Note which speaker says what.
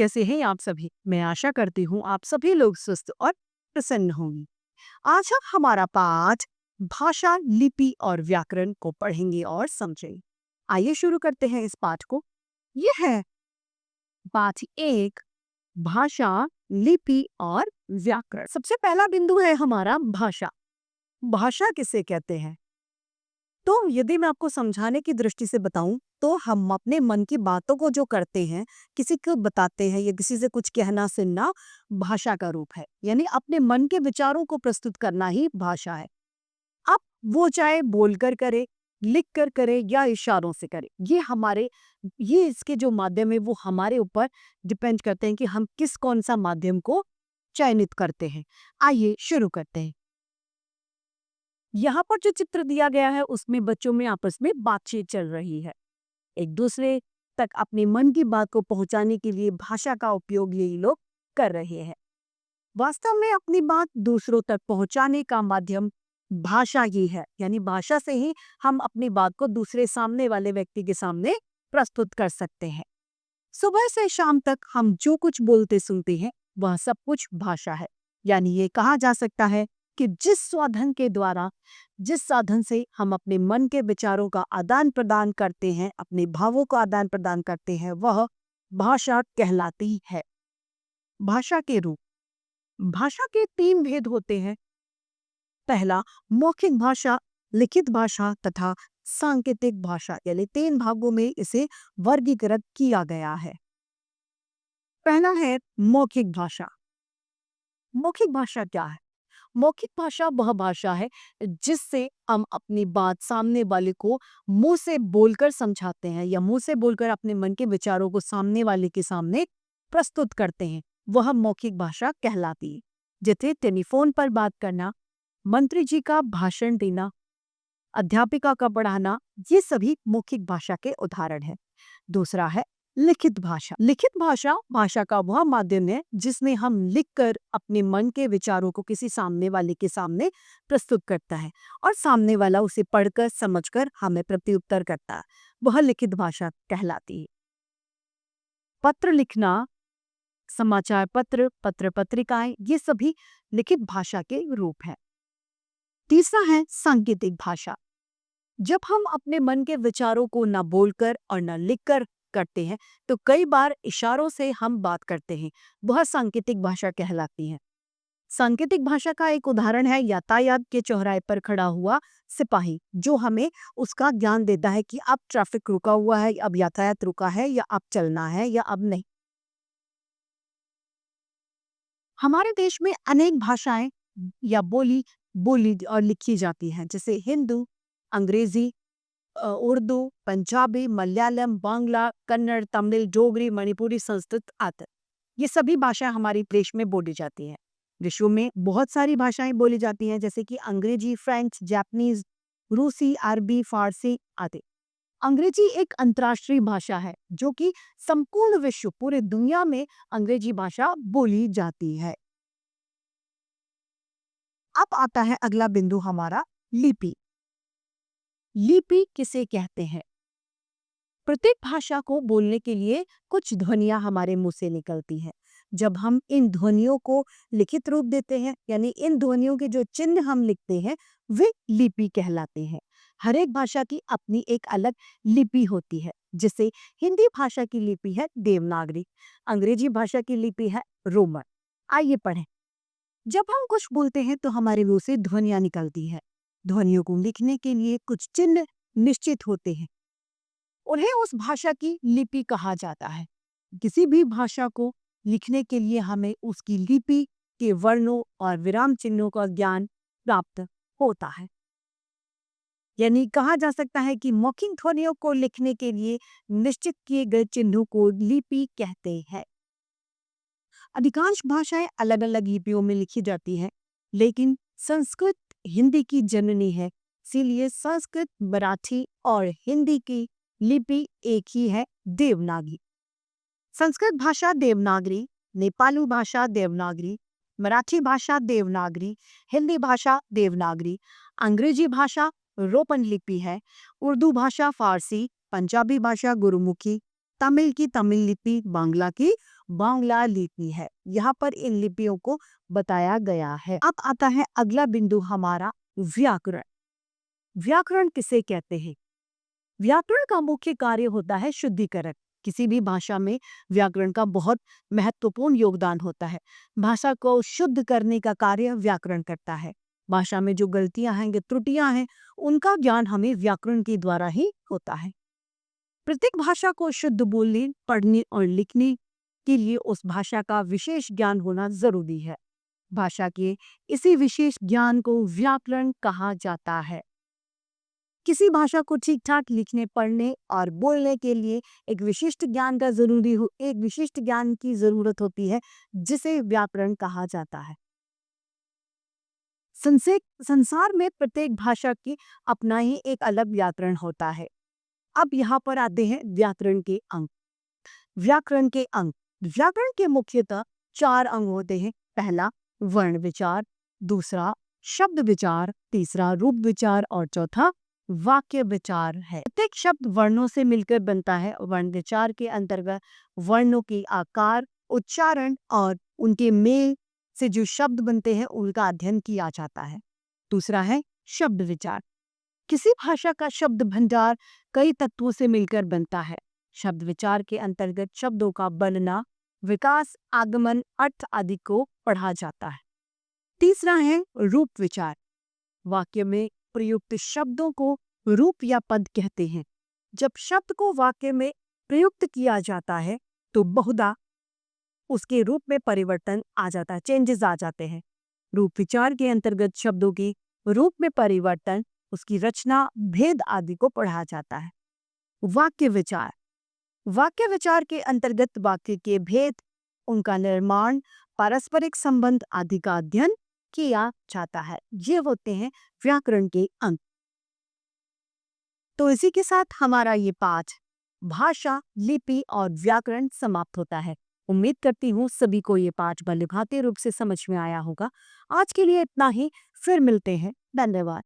Speaker 1: कैसे हैं आप सभी? मैं आशा करती हूँ आप सभी लोग स्वस्थ और प्रसन्न होंगे। आज हम हमारा पाठ भाषा, लिपि और व्याकरण को पढ़ेंगे और समझेंगे। आइए शुरू करते हैं इस पाठ को। यह है पाठ 1, भाषा, लिपि और व्याकरण। सबसे पहला बिंदु है हमारा भाषा। भाषा किसे कहते हैं? तो यदि मैं आपको समझाने की दृष्टि से बताऊं तो हम अपने मन की बातों को जो करते हैं, किसी को बताते हैं या किसी से कुछ कहना सुनना भाषा का रूप है। यानी अपने मन के विचारों को प्रस्तुत करना ही भाषा है। अब वो चाहे बोलकर करे, लिख कर करे या इशारों से करे, ये इसके जो माध्यम है वो हमारे ऊपर डिपेंड करते हैं कि हम किस कौन सा माध्यम को चयनित करते हैं। आइए शुरू करते हैं। यहाँ पर जो चित्र दिया गया है उसमें बच्चों में आपस में बातचीत चल रही है। एक दूसरे तक अपने मन की बात को पहुंचाने के लिए भाषा का उपयोग ये लोग कर रहे हैं। वास्तव में अपनी बात दूसरों तक पहुंचाने का माध्यम भाषा ही है। यानी भाषा से ही हम अपनी बात को दूसरे सामने वाले व्यक्ति के सामने प्रस्तुत कर सकते हैं। सुबह से शाम तक हम जो कुछ बोलते सुनते हैं वह सब कुछ भाषा है। यानी ये कहा जा सकता है कि जिस साधन से हम अपने मन के विचारों का आदान प्रदान करते हैं, अपने भावों का आदान प्रदान करते हैं, वह भाषा कहलाती है। भाषा के रूप। भाषा के 3 भेद होते हैं। पहला मौखिक भाषा, लिखित भाषा तथा सांकेतिक भाषा। यानी 3 भागों में इसे वर्गीकृत किया गया है। पहला है मौखिक भाषा। मौखिक भाषा क्या है? मौखिक भाषा वह भाषा है जिससे हम अपनी बात सामने वाले को मुंह से बोलकर समझाते हैं या मुंह से बोलकर अपने मन के विचारों को सामने वाले के सामने प्रस्तुत करते हैं। वह मौखिक भाषा कहलाती है। जैसे टेलीफोन पर बात करना, मंत्री जी का भाषण देना, अध्यापिका का पढ़ाना, ये सभी मौखिक भाषा के उदाहरण हैं। दूसरा है लिखित भाषा। लिखित भाषा भाषा का वह माध्यम है जिसमें हम लिखकर अपने मन के विचारों को किसी सामने वाले के सामने प्रस्तुत करता है और सामने वाला उसे पढ़कर समझकर हमें प्रत्युत्तर करता है। वह लिखित भाषा कहलाती है। पत्र लिखना, समाचार पत्र, पत्र पत्रिकाएं, ये सभी लिखित भाषा के रूप हैं। तीसरा है सांकेतिक भाषा। जब हम अपने मन के विचारों को न बोलकर और न लिखकर करते हैं तो कई बार इशारों से हम बात करते हैं। वह सांकेतिक भाषा कहलाती है। सांकेतिक भाषा का एक उदाहरण है यातायात के चौराहे पर खड़ा हुआ सिपाही, जो हमें उसका ज्ञान देता है कि अब ट्रैफिक रुका हुआ है, अब यातायात रुका है या अब चलना है या अब नहीं। हमारे देश में अनेक भाषाएं या बोली और लिखी जाती हैं, जैसे हिंदू, अंग्रेजी, उर्दू, पंजाबी, मलयालम, बांग्ला, कन्नड़, तमिल, डोगरी, मणिपुरी, संस्कृत आदि। ये सभी भाषाएं हमारे देश में बोली जाती हैं। विश्व में बहुत सारी भाषाएं बोली जाती हैं, जैसे कि अंग्रेजी, फ्रेंच, जापानीज, रूसी, अरबी, फारसी आदि। अंग्रेजी एक अंतर्राष्ट्रीय भाषा है जो कि संपूर्ण विश्व, पूरे दुनिया में अंग्रेजी भाषा बोली जाती है। अब आता है अगला बिंदु हमारा लिपि। लिपि किसे कहते हैं? प्रत्येक भाषा को बोलने के लिए कुछ ध्वनियां हमारे मुंह से निकलती हैं। जब हम इन ध्वनियों को लिखित रूप देते हैं, यानी इन ध्वनियों के जो चिन्ह हम लिखते हैं, वे लिपि कहलाते हैं। हर एक भाषा की अपनी एक अलग लिपि होती है। जैसे हिंदी भाषा की लिपि है देवनागरी, अंग्रेजी भाषा की लिपि है रोमन। आइए पढ़ें। जब हम कुछ बोलते हैं तो हमारे मुंह से ध्वनियां निकलती है। ध्वनियों को लिखने के लिए कुछ चिन्ह निश्चित होते हैं। उन्हें उस भाषा की लिपि कहा जाता है। किसी भी भाषा को लिखने के लिए हमें उसकी लिपि के वर्णों और विराम चिन्हों का ज्ञान प्राप्त होता है। यानी कहा जा सकता है कि मौखिक ध्वनियों को लिखने के लिए निश्चित किए गए चिन्हों को लिपि कहते हैं। अधिकांश भाषाएं अलग अलग लिपियों में लिखी जाती हैं, लेकिन संस्कृत हिंदी की जननी है, इसीलिए संस्कृत, मराठी और हिंदी की लिपि एक ही है, देवनागरी। संस्कृत भाषा देवनागरी, नेपाली भाषा देवनागरी, मराठी भाषा देवनागरी, हिंदी भाषा देवनागरी, अंग्रेजी भाषा रोमन लिपि है, उर्दू भाषा फारसी, पंजाबी भाषा गुरुमुखी, तमिल की तमिल लिपि, बांग्ला की बांग्ला लिपि है। यहाँ पर इन लिपियों को बताया गया है। अब आता है अगला बिंदु हमारा व्याकरण। व्याकरण किसे कहते हैं? व्याकरण का मुख्य कार्य होता है शुद्धिकरण। किसी भी भाषा में व्याकरण का बहुत महत्वपूर्ण योगदान होता है। भाषा को शुद्ध करने का कार्य व्याकरण करता है। भाषा में जो गलतियां हैं, जो त्रुटियां हैं, उनका ज्ञान हमें व्याकरण के द्वारा ही होता है। प्रत्येक भाषा को शुद्ध बोलने, पढ़ने और लिखने के लिए उस भाषा का विशेष ज्ञान होना जरूरी है। भाषा के इसी विशेष ज्ञान को व्याकरण कहा जाता है। किसी भाषा को ठीक ठाक लिखने, पढ़ने और बोलने के लिए एक विशिष्ट ज्ञान की जरूरत होती है, जिसे व्याकरण कहा जाता है। संसार में प्रत्येक भाषा की अपना ही एक अलग व्याकरण होता है। अब यहाँ पर आते हैं व्याकरण के अंग। व्याकरण के अंग, व्याकरण के मुख्यतः 4 अंग होते हैं। पहला वर्ण विचार, दूसरा शब्द विचार, तीसरा रूप विचार और चौथा वाक्य विचार है। प्रत्येक शब्द वर्णों से मिलकर बनता है। वर्ण विचार के अंतर्गत वर्णों के आकार, उच्चारण और उनके मेल से जो शब्द बनते हैं उनका अध्ययन किया जाता है। दूसरा है शब्द विचार। किसी भाषा का शब्द भंडार कई तत्वों से मिलकर बनता है। शब्द विचार के अंतर्गत शब्दों का बनना, विकास, आगमन, अर्थ आदि को पढ़ा जाता है। तीसरा है रूप विचार। वाक्य में प्रयुक्त शब्दों को रूप या पद कहते हैं। जब शब्द को वाक्य में प्रयुक्त किया जाता है तो बहुधा उसके रूप में परिवर्तन आ जाता है, चेंजेस आ जाते हैं। रूप विचार के अंतर्गत शब्दों की रूप में परिवर्तन, उसकी रचना, भेद आदि को पढ़ा जाता है। वाक्य विचार, वाक्य विचार के अंतर्गत वाक्य के भेद, उनका निर्माण, पारस्परिक संबंध आदि का अध्ययन किया जाता है। ये होते हैं व्याकरण के अंग। तो इसी के साथ हमारा ये पाठ भाषा, लिपि और व्याकरण समाप्त होता है। उम्मीद करती हूँ सभी को ये पाठ भलीभांति रूप से समझ में आया होगा। आज के लिए इतना ही, फिर मिलते हैं। धन्यवाद।